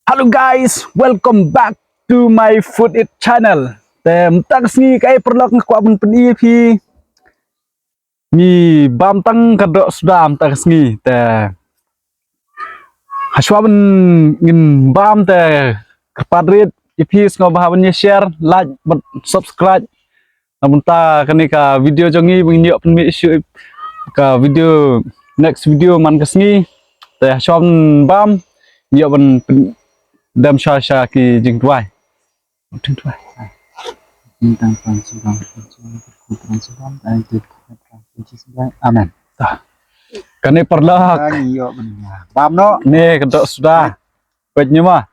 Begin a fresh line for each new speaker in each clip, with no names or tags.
Hello guys, welcome back to my food it channel. Tem tak sengi kai perlok ngkwa bun pen EP. Mi bam tang Kadoh sudah tak sengi te. Haswa bun ngin bam te kepadrit EP ngo bahaban share, like, subscribe. Namun ta kani ka video jongi mengiok pen mi issue ka video next video man kesngi te haswa bam ngiok bun dam sha ki jing tuai. Jing tuai.
Tentang Subang, Subang, dan Subang, aman.
Kani perlah.
Iyo benar. Bam no.
Nih Kadoh sudah. Baiknya mah.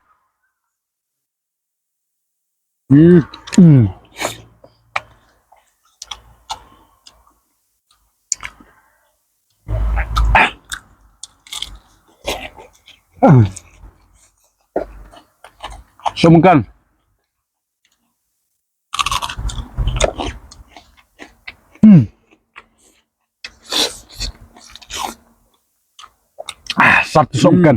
Semukan. Satu semukan.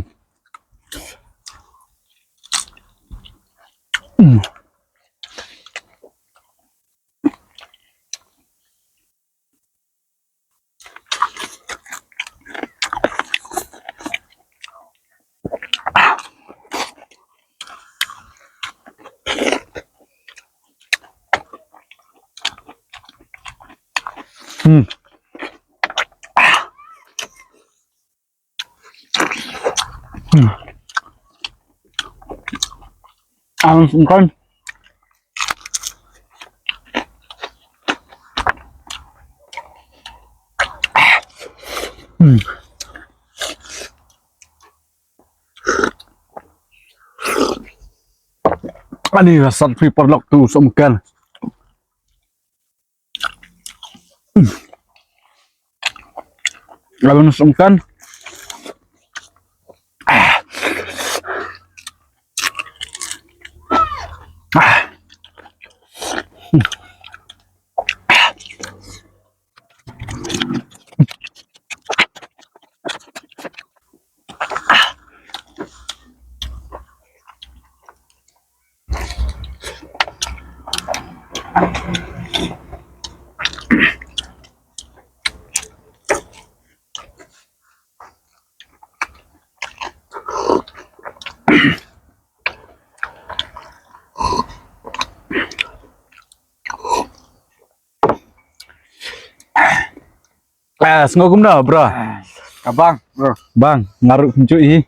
Kan. Ani rasat free perlok tu semukan. Lalu nusumkan. Sengokum dah, bro.
Abang, bro.
Bang, ngaruh pencui.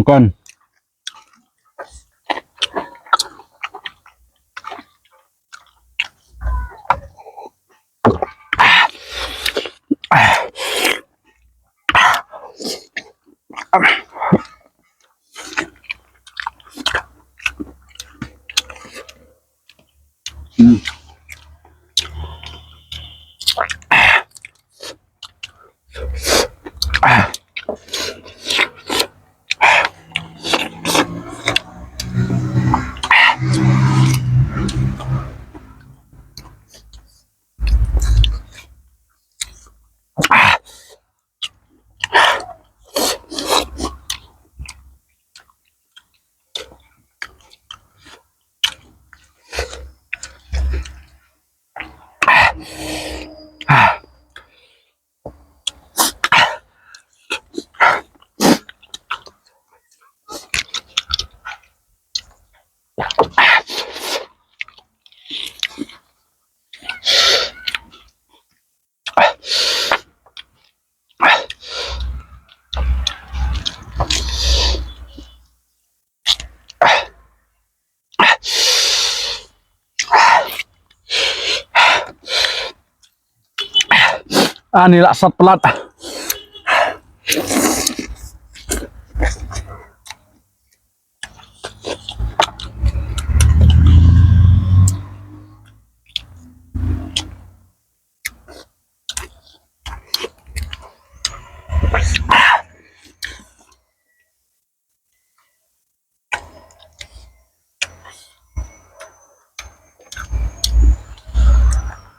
Kan. Ini laksat pelat.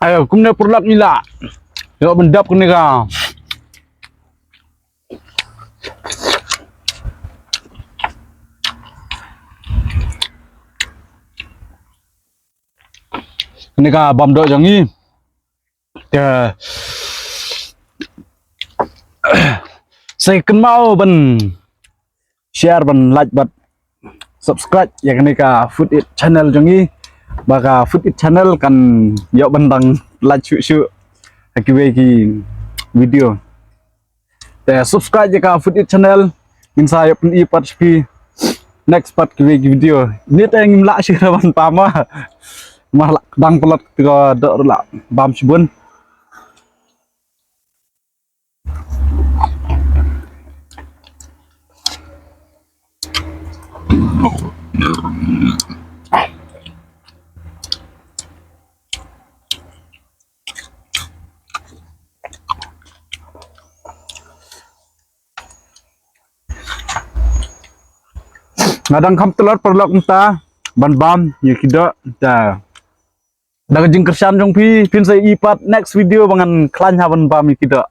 Ayo, kumne produk nila. Yo bendap kene ka. Kene ka bam dok jangi. Ya. Saya mau ben share ben like bat subscribe ya kene ka food it channel jangi. Baka food it channel kan yo bentang like syu ki video. Te subscribe ya ka food it channel inside pen I part pi next part ki video. Ni te ngim la syu ban pama. Mah dang pelat ka dok la bam sibun. Ngadang kam telot perlok entah ban bam ya kido ta daga jing kersan jong pin sai ipat next video bangan klan haban bam kido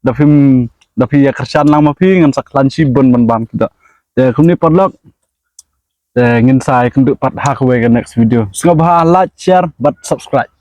da film da pi ya kersan lang ma pi ngan sak klan si ban bam kido te kumni perlok te ngin sai kenduk pat ha ke next video. Semoga like, share, but subscribe.